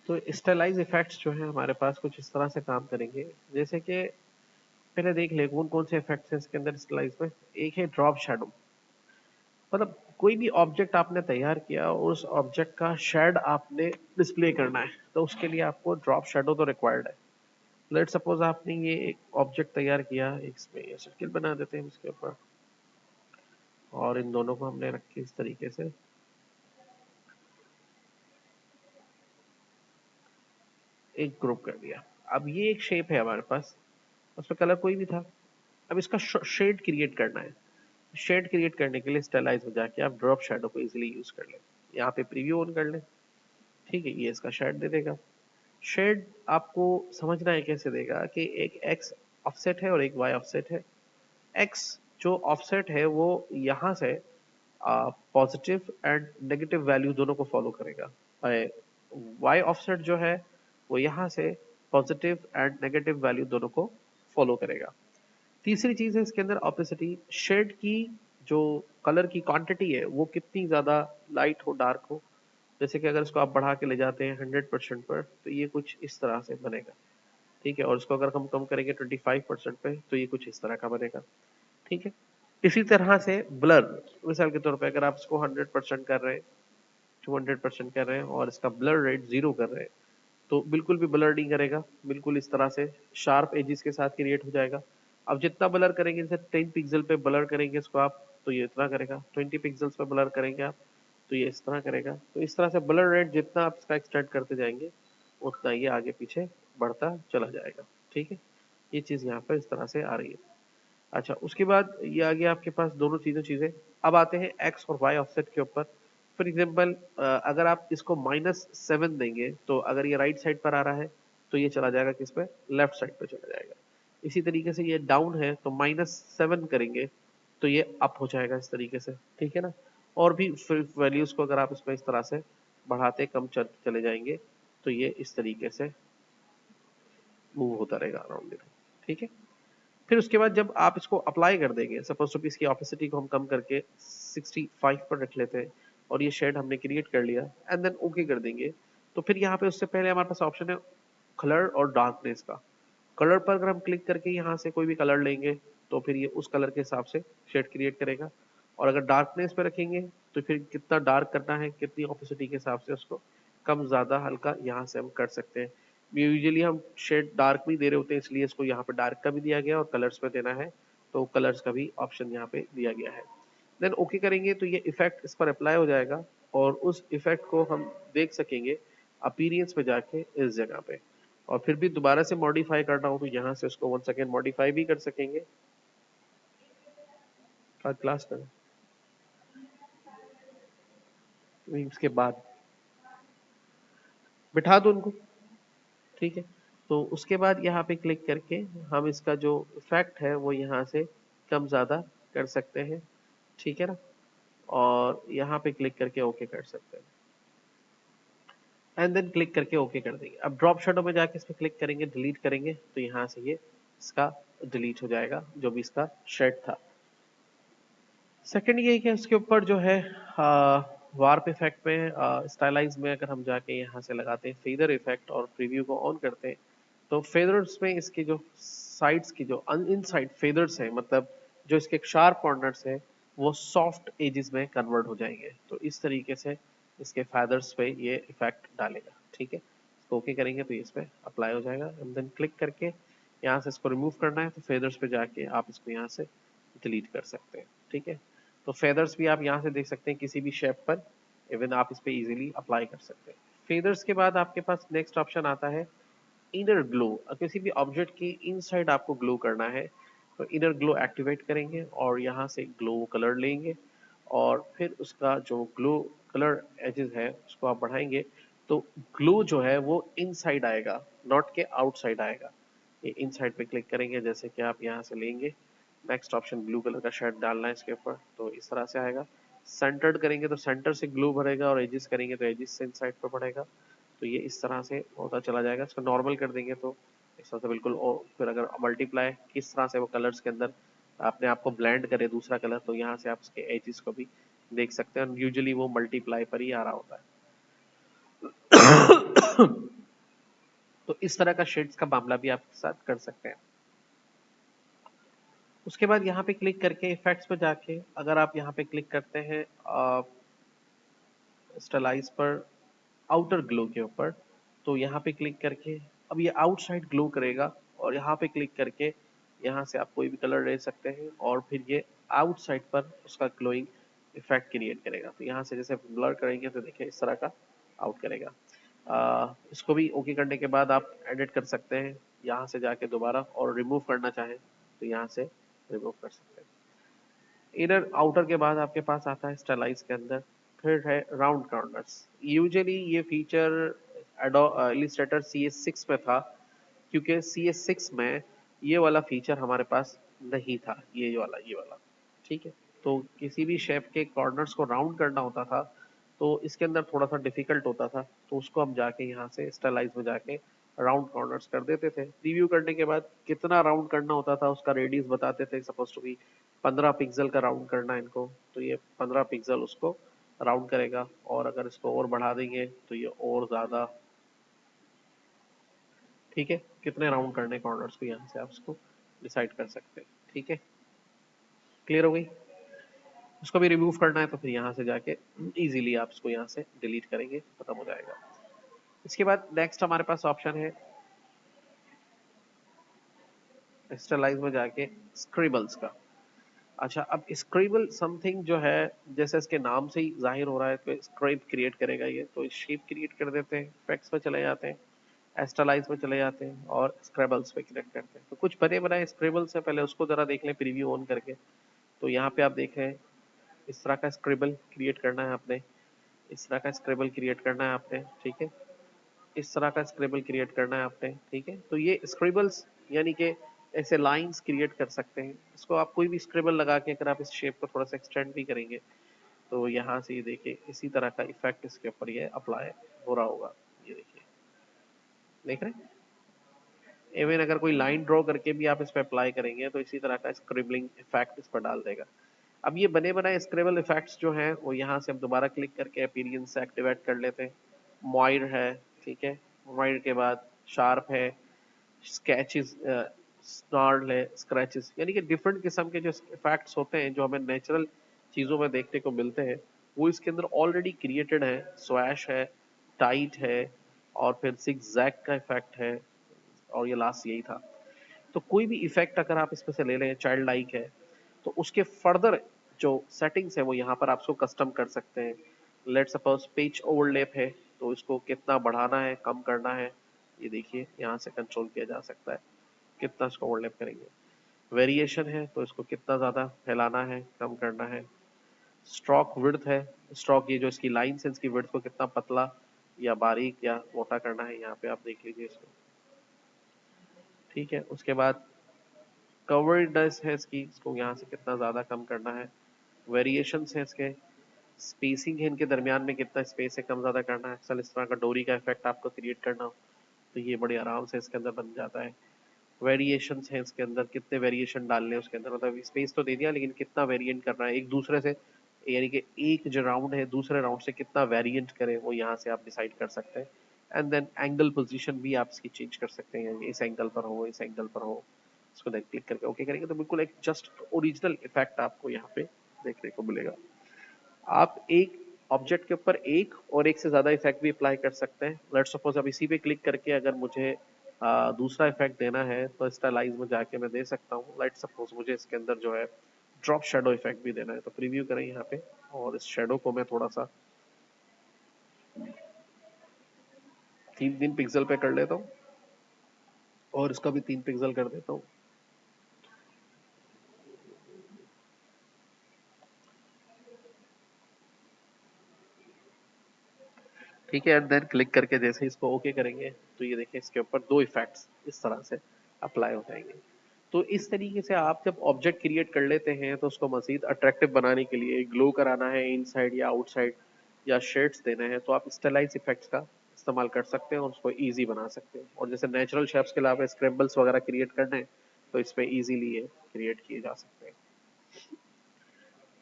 तो stylise effects जो है हमारे पास कुछ इस तरह से काम करेंगे, जैसे कि पहले देख ले कौन कौन से इफेक्ट्स हैं इसके अंदर स्टाइलाइज में। एक है ड्रॉप शेडो, मतलब कोई भी ऑब्जेक्ट आपने तैयार किया और उस ऑब्जेक्ट का शेड आपने डिस्प्ले करना है, तो उसके लिए आपको ड्रॉप शेडो तो रिक्वायर्ड है। लेट सपोज आपने ये एक ऑब्जेक्ट तैयार किया, इसमें ये सर्किल बना देते हैं इसके ऊपर, और इन दोनों को हमने रखे इस तरीके से, एक ग्रुप कर दिया। अब ये एक शेप है हमारे पास, उसमें कलर कोई भी था। अब इसका शेड क्रिएट करना है। शेड क्रिएट करने के लिए स्टाइलाइज में जाके आप ड्रॉप शेडो को इजीली यूज कर लें। यहाँ पे प्रीव्यू ऑन कर लें, ठीक है, ये इसका शेड दे देगा। शेड आपको समझना है कैसे देगा कि एक एक्स ऑफसेट है और एक वाई ऑफसेट है। एक्स जो ऑफसेट है वो यहाँ से पॉजिटिव एंड नेगेटिव वैल्यू दोनों को फॉलो करेगा। वाई ऑफसेट जो है वो यहाँ से पॉजिटिव एंड नेगेटिव वैल्यू दोनों को फॉलो करेगा। तीसरी चीज है इसके अंदर ऑपेसिटी, शेड की जो कलर की क्वांटिटी है वो कितनी ज्यादा लाइट हो डार्क हो। जैसे कि अगर इसको आप बढ़ा के ले जाते हैं 100% पर, तो ये कुछ इस तरह से बनेगा, ठीक है। और इसको अगर हम कम करेंगे 25% पे, तो ये कुछ इस तरह का बनेगा, ठीक है। इसी तरह से ब्लर, मिसाल के तौर पे अगर आप इसको 100% कर रहे हैं, 200% कर रहे हैं और इसका ब्लर रेट 0 कर रहे हैं, तो बिल्कुल भी ब्लर नहीं करेगा, बिल्कुल इस तरह से शार्प एजिस के साथ क्रिएट हो जाएगा। अब जितना ब्लर करेंगे, जैसे 10 पिक्सल पे ब्लर करेंगे इसको आप, तो ये इतना करेगा। 20 पिक्सल्स पे ब्लर करेंगे आप, तो ये इस तरह करेगा। तो इस तरह से ब्लर रेट जितना आप इसका एक्सटेंड करते जाएंगे, उतना ये आगे पीछे बढ़ता चला जाएगा, ठीक है। ये चीज यहाँ पर इस तरह से आ रही है। अच्छा, उसके बाद ये आ गया आपके पास दोनों चीजें। अब आते हैं एक्स और वाई ऑफसेट के ऊपर। फॉर एग्जाम्पल, अगर आप इसको -7 देंगे, तो अगर ये राइट साइड पर आ रहा है तो ये चला जाएगा किस पे, लेफ्ट साइड पे चला जाएगा। इसी तरीके से ये डाउन है तो -7 करेंगे तो ये अप हो जाएगा इस तरीके से, ठीक है ना। और भी वैल्यूज को अगर आप इसमें इस तरह से बढ़ाते कम चले जाएंगे, तो ये इस तरीके से मूव होता रहेगा अराउंड, ठीक है। फिर उसके बाद जब आप इसको अप्लाई कर देंगे, सपोज टू बी इसकी ऑपेसिटी को हम कम करके 65 पर रख लेते हैं, और ये शेड हमने क्रिएट कर लिया, एंड देन ओके कर देंगे। तो फिर यहाँ पे उससे पहले हमारे पास ऑप्शन है कलर और डार्कनेस का। कलर पर अगर हम क्लिक करके यहाँ से कोई भी कलर लेंगे, तो फिर ये उस कलर के हिसाब से शेड क्रिएट करेगा। और अगर डार्कनेस पे रखेंगे, तो फिर कितना डार्क करना है, कितनी ऑपेसिटी के हिसाब से उसको कम ज्यादा हल्का यहाँ से हम कर सकते हैं। यूजुअली हम शेड डार्क भी दे रहे होते हैं, इसलिए इसको यहाँ पे डार्क का भी दिया गया और कलर्स पे देना है तो कलर्स का भी ऑप्शन यहाँ पे दिया गया है। देन ओके करेंगे तो ये इफेक्ट इस पर अप्लाई हो जाएगा, और उस इफेक्ट को हम देख सकेंगे अपीरियंस पे जाके इस जगह पे। और फिर भी दोबारा से मॉडिफाई करना हो तो यहाँ से उसको 1 सेकेंड मॉडिफाई भी कर सकेंगे। क्लास करें इसके बाद बिठा दो उनको, ठीक है। तो उसके बाद यहाँ पे क्लिक करके हम इसका जो इफेक्ट है वो यहाँ से कम ज्यादा कर सकते हैं, ठीक है ना। और यहाँ पे क्लिक करके ओके कर सकते हैं, एंड देन क्लिक करके ओके कर देंगे। अब ड्रॉप शैडो में जाके इस पे क्लिक करेंगे, डिलीट करेंगे, तो यहाँ से ये इसका डिलीट हो जाएगा जो भी इसका शेड था। सेकंड ये है कि उसके ऊपर जो है वार्प इफेक्ट में स्टाइलाइज में अगर हम जाके यहाँ से लगाते हैं फेदर इफेक्ट और प्रीव्यू को ऑन करते हैं, तो फेदर्स में इसके जो साइड्स की जो इनसाइड फेदर्स हैं, मतलब जो इसके शार्प कॉर्नर्स हैं, वो सॉफ्ट एजेस में कन्वर्ट हो जाएंगे। तो इस तरीके से इसके फेदर्स पे ये इफेक्ट डालेगा, ठीक है। इसको ओके करेंगे तो ये इस पे अप्लाई हो जाएगा, एंड देन क्लिक करके यहाँ से इसको रिमूव करना है, तो फेदर्स पे जाके आप इसको यहाँ से डिलीट कर सकते हैं, ठीक है। तो फेदर्स भी आप यहाँ से देख सकते हैं किसी भी शेप पर, इवन आप इस पे इजीली अप्लाई कर सकते हैं। फेदर्स के बाद आपके पास नेक्स्ट ऑप्शन आता है इनर ग्लो। किसी भी ऑब्जेक्ट की इनसाइड आपको ग्लो करना है, तो इनर ग्लो एक्टिवेट करेंगे और यहाँ से ग्लो कलर लेंगे, और फिर उसका जो ग्लो कलर एजेस है उसको आप बढ़ाएंगे, तो ग्लो जो है वो इनसाइड आएगा, नॉट के आउटसाइड आएगा। ये इनसाइड पे क्लिक करेंगे, जैसे कि आप यहाँ से लेंगे, नेक्स्ट ऑप्शन ब्लू कलर का शेड डालना है इसके ऊपर, तो इस तरह से आएगा। सेंटर्ड करेंगे तो सेंटर से ग्लो भरेगा, और एजिस करेंगे तो एजिस से इनसाइड पर बढ़ेगा। तो ये इस तरह से होता चला जाएगा। इसको नॉर्मल कर देंगे तो इस तरह से बिल्कुल, और फिर अगर मल्टीप्लाई किस तरह से वो कलर्स के अंदर अपने आप को ब्लेंड करे दूसरा कलर, तो यहाँ से आप उसके एजिस को भी देख सकते हैं, और यूजुअली वो मल्टीप्लाई पर ही आ रहा होता है। इस तरह का शेड्स का मामला भी आपके साथ कर सकते हैं। उसके बाद यहाँ पे क्लिक करके इफेक्ट्स पे जाके अगर आप यहाँ पे क्लिक करते हैं स्टाइलाइज पर आउटर ग्लो के ऊपर, तो यहाँ पे क्लिक करके अब ये आउटसाइड ग्लो करेगा और यहाँ पे क्लिक करके यहाँ से आप कोई भी कलर ले सकते हैं और फिर ये आउटसाइड पर उसका ग्लोइंग इफेक्ट क्रिएट करेगा। तो यहाँ से जैसे ब्लर करेंगे तो देखिए इस तरह का आउट करेगा। इसको भी ओके करने के बाद आप एडिट कर सकते हैं यहाँ से जाके दोबारा, और रिमूव करना चाहें तो यहाँ से रिमूव कर सकते हैं। इनर आउटर के बाद आपके पास आता है स्टाइलाइज के अंदर, फिर है राउंड कॉर्नर्स। यूजुअली ये फीचर इलिस्ट्रेटर CS6 में था, क्योंकि CS6 में ये वाला फीचर हमारे पास नहीं था, ये वाला ठीक है। तो किसी भी शेप के कॉर्नर्स को राउंड करना होता था तो इसके अंदर थोड़ा सा डिफिकल्ट होता था, तो उसको हम जाके यहाँ से स्टाइलाइज में जाके राउंड कॉर्नर्स कर देते थे। प्रीव्यू करने के बाद कितना राउंड करना होता था उसका रेडियस बताते थे, सपोज टू बी 15 पिक्सल का राउंड करना है इनको, तो ये 15 पिक्सल उसको राउंड करेगा। और अगर इसको और बढ़ा देंगे तो ये और ज्यादा, ठीक है, कितने राउंड करने कॉर्नर्स को यहाँ से आप इसको डिसाइड कर सकते हैं। ठीक है, क्लियर हो गई। उसको भी रिमूव करना है तो फिर यहाँ से जाके इजीली आप इसको यहाँ से डिलीट करेंगे, खत्म हो जाएगा। इसके बाद नेक्स्ट हमारे पास ऑप्शन है स्टाइलाइज में जाके स्क्रिबल्स का। अच्छा, अब स्क्रिबल समथिंग जो है, जैसे इसके नाम से ही जाहिर हो रहा है कि स्क्रिब क्रिएट करेगा ये, तो शेप क्रिएट कर देते हैं, इफेक्ट्स पे चले जाते हैं, स्टाइलाइज में चले जाते हैं और स्क्रिबल्स पे क्लिक करते हैं। तो कुछ बने बनाए स्क्रिबल्स है, पहले उसको जरा देख लें प्रीव्यू ऑन करके। तो यहाँ पे आप देख रहे हैं इस तरह का स्क्रिबल क्रिएट करना है आपने, इस तरह का स्क्रिबल क्रिएट करना है आपने, ठीक है, इस तरह का स्क्रिबल क्रिएट करना है आपने, ठीक है। तो ये स्क्रिबल्स यानी कि ऐसे लाइंस क्रिएट कर सकते हैं। इसको आप कोई भी स्क्रिबल लगा के अगर आप इस शेप को थोड़ा सा एक्सटेंड भी करेंगे तो यहाँ से ये देखिए इसी तरह का इफेक्ट इसके ऊपर ये अप्लाई हो रहा होगा। ये देखिए, देख रहे हैं, इवन अगर कोई लाइन ड्रॉ करके भी आप इस पर अप्लाई करेंगे तो इसी तरह का स्क्रिबलिंग इफेक्ट इस पर डाल देगा। अब ये बने बनाए स्क्रिबल इफेक्ट्स जो हैं वो यहाँ से हम दोबारा क्लिक करके अपीयरेंस से एक्टिवेट कर लेते हैं। मॉइर है, ठीक है, मॉइर के बाद शार्प है, स्केचेस, स्नार्ल है, स्क्रैचेस, यानी कि डिफरेंट किस्म के जो इफेक्ट्स होते हैं जो हमें नेचुरल चीज़ों में देखने को मिलते हैं वो इसके अंदर ऑलरेडी क्रिएटेड है। स्वैश है, टाइट है, और फिर सिगजैग का इफेक्ट है, और ये लास्ट यही था। तो कोई भी इफेक्ट अगर आप इसमें से ले लें, चाइल्ड लाइक है, तो उसके फर्दर जो सेटिंग्स है वो यहाँ पर आपको कस्टम कर सकते हैं। लेट सपोज पेज ओवरलैप है, तो इसको कितना बढ़ाना है, कम करना है, ये देखिए यहाँ से कंट्रोल किया जा सकता है, कितना इसको ओवरलैप करेंगे। वेरिएशन है तो इसको कितना ज़्यादा फैलाना है, कम करना है। स्ट्रोक विड्थ है, स्ट्रोक ये जो इसकी लाइन है इसकी विड्थ को कितना पतला या बारीक या मोटा करना है, यहाँ पे आप देख लीजिए इसको, ठीक है। उसके बाद कवर्डनेस है इसकी, इसको यहाँ से कितना ज़्यादा कम करना है। वेरिएशंस है इसके, स्पेसिंग है इनके दरमियान में कितना स्पेस है, कम ज़्यादा करना है। अक्सर इस तरह का डोरी का इफेक्ट आपको क्रिएट करना हो तो ये बड़े आराम से इसके अंदर बन जाता है। वेरिएशंस है इसके अंदर, कितने वेरिएशन डालने हैं उसके अंदर, मतलब स्पेस तो दे दिया लेकिन कितना वेरिएंट करना है एक दूसरे से, यानी कि एक जो राउंड है दूसरे राउंड से कितना वेरिएंट करें वो यहाँ से आप डिसाइड कर सकते हैं। एंड देन एंगल पोजीशन भी आप इसकी चेंज कर सकते हैं, इस एंगल पर हो, इस एंगल पर हो। इसको देख क्लिक करके ओके करेंगे तो बिल्कुल एक जस्ट ओरिजिनल इफेक्ट आपको यहाँ पे देखने को मिलेगा। आप एक ऑब्जेक्ट के ऊपर एक और एक से ज्यादा इफेक्ट भी अप्लाई कर सकते हैं। लेट्स सपोज अब इसी पे क्लिक करके अगर मुझे दूसरा इफेक्ट देना है तो स्टाइलाइज में जाके मैं दे सकता हूँ। लेट्स सपोज मुझे इसके अंदर जो है ड्रॉप शेडो इफेक्ट भी देना है, तो प्रीव्यू करें यहाँ पे, और इस शेडो को मैं थोड़ा सा 3 पिक्सल पे कर लेता हूँ और इसका भी 3 पिक्सल कर देता हूँ। ठीक है, एंड देन क्लिक करके जैसे इसको ओके करेंगे तो ये देखिए इसके ऊपर दो इफेक्ट्स इस तरह से अप्लाई हो जाएंगे। तो इस तरीके से आप जब ऑब्जेक्ट क्रिएट कर लेते हैं तो उसको मजीद अट्रैक्टिव बनाने के लिए, ग्लो कराना है इनसाइड या आउटसाइड, या शेड्स देना है, तो आप स्टाइलाइज इफेक्ट्स का इस्तेमाल कर सकते हैं और उसको ईजी बना सकते हैं। और जैसे नेचुरल शेप्स के अलावा स्क्रैम्बल्स वगैरह क्रिएट करने हैं तो इस पर ईजीली ये क्रिएट किए जा सकते हैं।